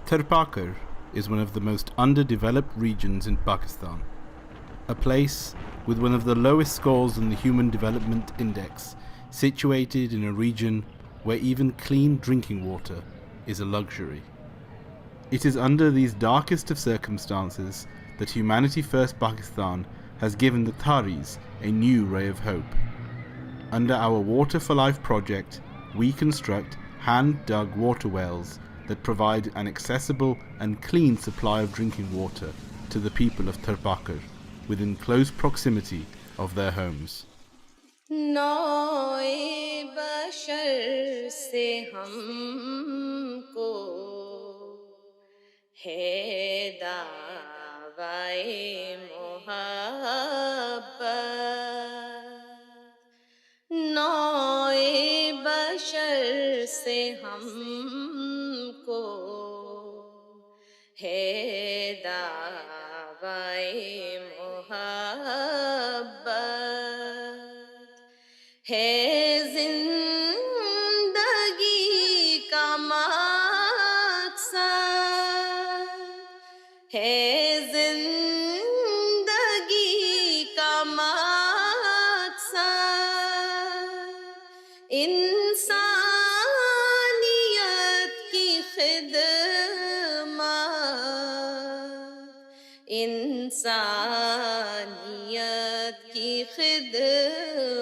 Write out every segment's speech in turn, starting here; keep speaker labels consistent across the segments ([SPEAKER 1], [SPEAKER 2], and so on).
[SPEAKER 1] Tharparkar is one of the most underdeveloped regions in Pakistan, a place with one of the lowest scores in the Human Development Index, situated in a region where even clean drinking water is a luxury. It is under these darkest of circumstances that Humanity First Pakistan has given the Tharis a new ray of hope. Under our Water for Life project, we construct hand-dug water wells that provide an accessible and clean supply of drinking water to the people of Tharparkar within close proximity of their homes.
[SPEAKER 2] नौए बशर से हमको है दावाए मोहब्बत नौए बशर से हमको है दावाए मोहब्बत है जिंदगी का मकसद है जिंदगी का मकसद इंसानियत की खिदमत इंसानियत की खिदमत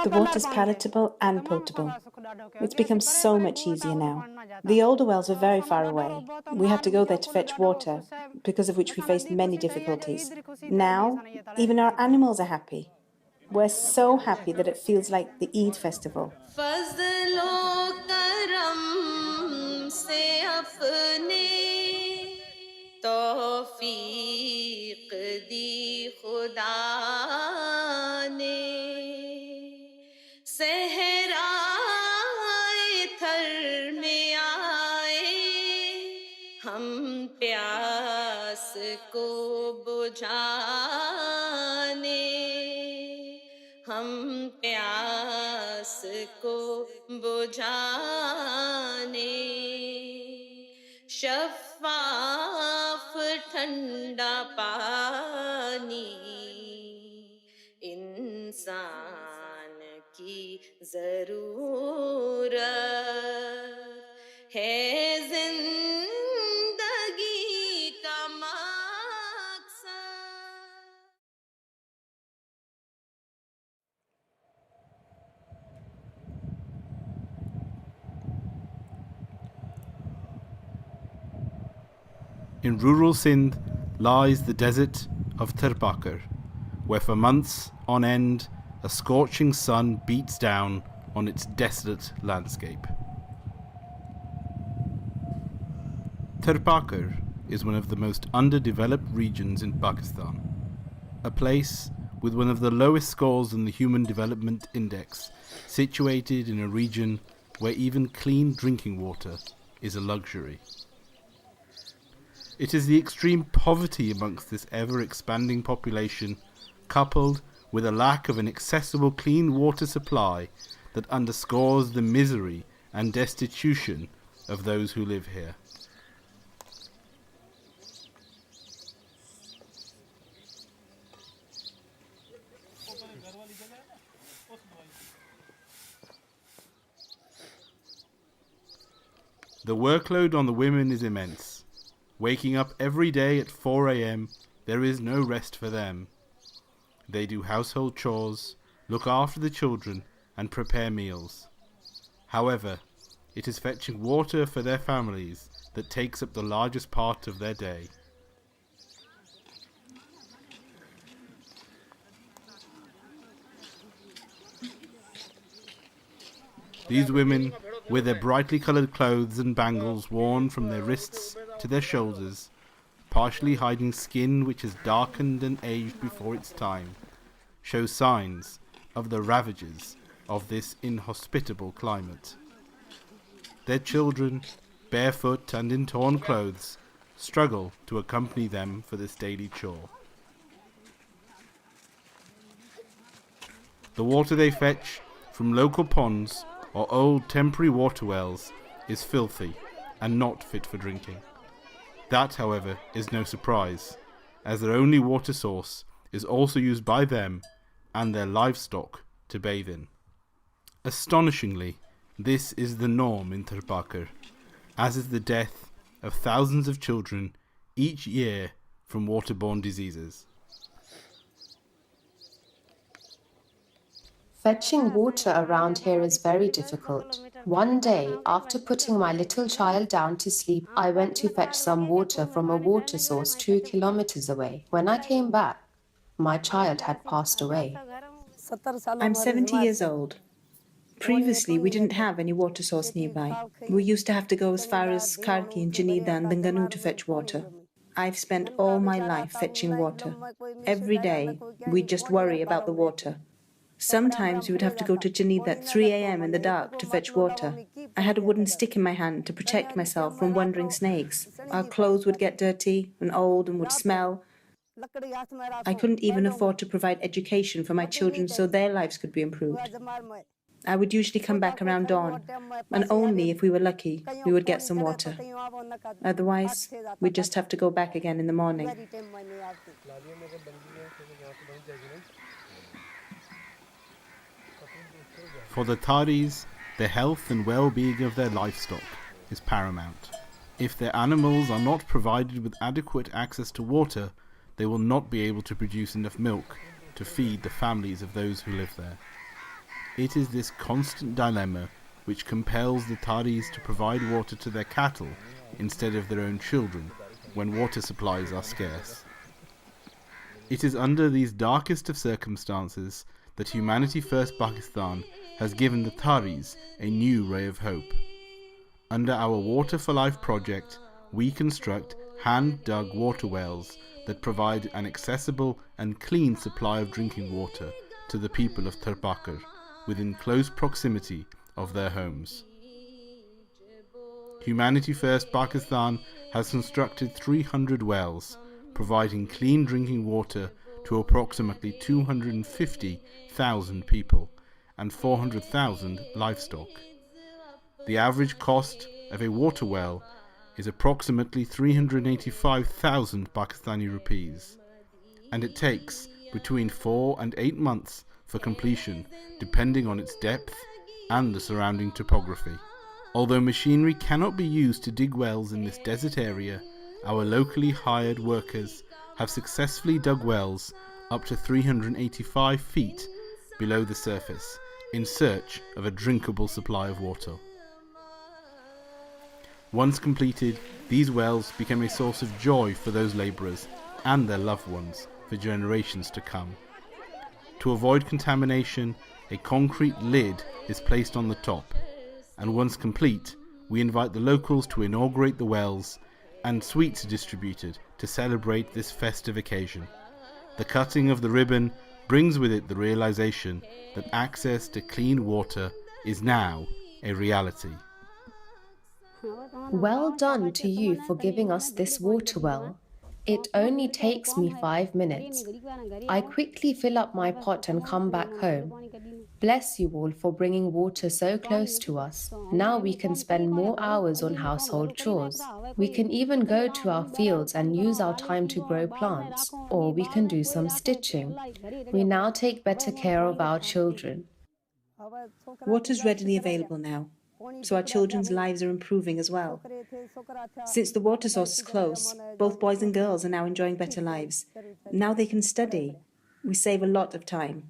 [SPEAKER 3] The water is palatable and potable. It's become so much easier now. The older wells were very far away. We had to go there to fetch water, because of which we faced many difficulties. Now, even our animals are happy. We're so happy that it feels like the Eid festival.
[SPEAKER 2] सहराए थर में आए हम प्यास को बुझाने हम प्यास को बुझाने शफ़ाफ़ ठंडा पानी इंसान की ज़रूरत है ज़िंदगी का मकसद
[SPEAKER 1] In rural Sindh lies the desert of Tharparkar, where for months on end a scorching sun beats down on its desolate landscape. Tharparkar is one of the most underdeveloped regions in Pakistan, a place with one of the lowest scores in the Human Development Index, situated in a region where even clean drinking water is a luxury. It is the extreme poverty amongst this ever-expanding population, coupled with a lack of an accessible clean water supply, that underscores the misery and destitution of those who live here. The workload on the women is immense. Waking up every day at 4 a.m, there is no rest for them. They do household chores, look after the children, and prepare meals. However, it is fetching water for their families that takes up the largest part of their day. These women with their brightly coloured clothes and bangles worn from their wrists to their shoulders, partially hiding skin which has darkened and aged before its time, show signs of the ravages of this inhospitable climate. Their children, barefoot and in torn clothes, struggle to accompany them for this daily chore. The water they fetch from local ponds or old temporary water wells is filthy and not fit for drinking. That, however, is no surprise, as their only water source is also used by them and their livestock to bathe in. Astonishingly, this is the norm in Tharparkar, as is the death of thousands of children each year from waterborne diseases.
[SPEAKER 4] Fetching water around here is very difficult. One day, after putting my little child down to sleep, I went to fetch some water from a water source 2 kilometers away. When I came back, my child had passed away.
[SPEAKER 3] I'm 70 years old. Previously, we didn't have any water source nearby. We used to have to go as far as Karki and Janida and Danganu to fetch water. I've spent all my life fetching water. Every day, we'd just worry about the water. Sometimes we would have to go to Janida at 3 a.m. in the dark to fetch water. I had a wooden stick in my hand to protect myself from wandering snakes. Our clothes would get dirty and old and would smell. I couldn't even afford to provide education for my children so their lives could be improved. I would usually come back around dawn, and only if we were lucky we would get some water. Otherwise, we'd just have to go back again in the morning.
[SPEAKER 1] For the Tharis, the health and well-being of their livestock is paramount. If their animals are not provided with adequate access to water, they will not be able to produce enough milk to feed the families of those who live there. It is this constant dilemma which compels the Tharis to provide water to their cattle instead of their own children when water supplies are scarce. It is under these darkest of circumstances that Humanity First Pakistan has given the Tharis a new ray of hope. Under our Water for Life project, we construct hand-dug water wells that provide an accessible and clean supply of drinking water to the people of Tharparkar within close proximity of their homes. Humanity First Pakistan has constructed 300 wells, providing clean drinking water to approximately 250,000 people and 400,000 livestock. The average cost of a water well is approximately 385,000 Pakistani rupees, and it takes between 4 and 8 months for completion, depending on its depth and the surrounding topography. Although machinery cannot be used to dig wells in this desert area, our locally hired workers have successfully dug wells up to 385 feet below the surface in search of a drinkable supply of water. Once completed, these wells become a source of joy for those labourers and their loved ones for generations to come. To avoid contamination, a concrete lid is placed on the top, and once complete, we invite the locals to inaugurate the wells and sweets are distributed to celebrate this festive occasion. The cutting of the ribbon brings with it the realization that access to clean water is now a reality.
[SPEAKER 4] Well done to you for giving us this water well. It only takes me 5 minutes. I quickly fill up my pot and come back home. Bless you all for bringing water so close to us. Now we can spend more hours on household chores. We can even go to our fields and use our time to grow plants, or we can do some stitching. We now take better care of our children.
[SPEAKER 3] Water is readily available now, so our children's lives are improving as well. Since the water source is close, both boys and girls are now enjoying better lives. Now they can study. We save a lot of time.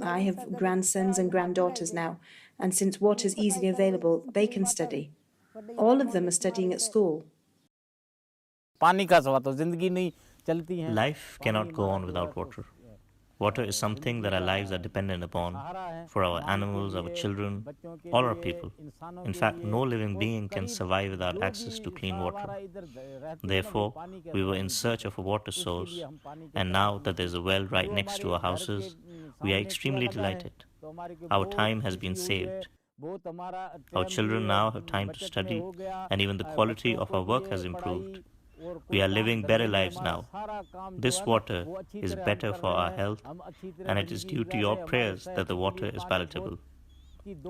[SPEAKER 3] I have grandsons and granddaughters now, and since water is easily available, they can study. All of them are studying at school.
[SPEAKER 5] Life cannot go on without water. Water is something that our lives are dependent upon for our animals, our children, all our people. In fact, no living being can survive without access to clean water. Therefore, we were in search of a water source, and now that there's a well right next to our houses, we are extremely delighted. Our time has been saved. Our children now have time to study, and even the quality of our work has improved. We are living better lives now. This water is better for our health, and it is due to your prayers that the water is palatable.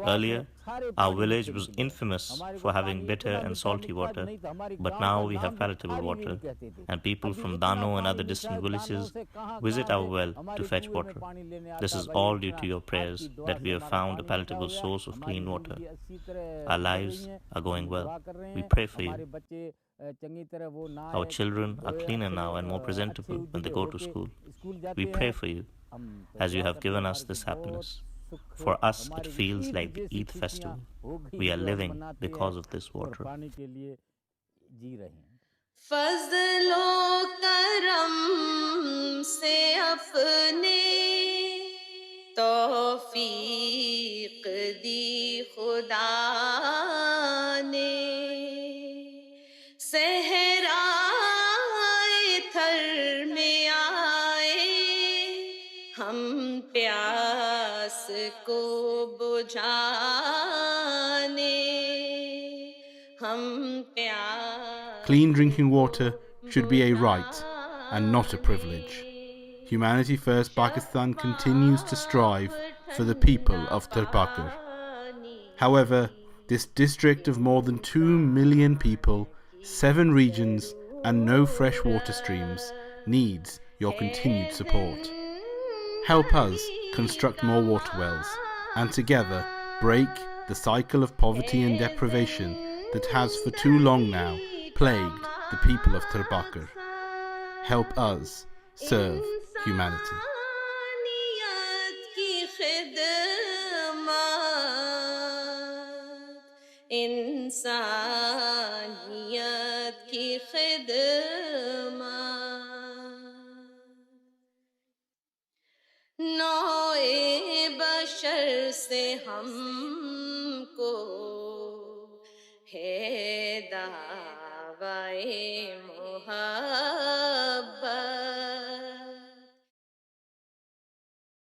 [SPEAKER 5] Earlier, our village was infamous for having bitter and salty water, but now we have palatable water, and people from Dano and other distant villages visit our well to fetch water. This is all due to your prayers that we have found a palatable source of clean water. Our lives are going well. We pray for you. Our children are cleaner now and more presentable when they go to school. We pray for you, as you have given us this happiness. For us, it feels like the Eid festival. We are living because of this water.
[SPEAKER 2] फजलो करम से अपने तौफीक दी खुदा ने सहराए थर में आए हम प्यास को बुझाने हम प्यास
[SPEAKER 1] Clean drinking water should be a right and not a privilege. Humanity First Pakistan continues to strive for the people of Tarbakar. However, this district of more than 2 million people, 7 regions, and no fresh water streams needs your continued support. Help us construct more water wells and together break the cycle of poverty and deprivation that has for too long now plagued the people of Tarbakar. Help us serve humanity.
[SPEAKER 2] इंसानियत की खिदमत नौए बशर से हमको है दावाए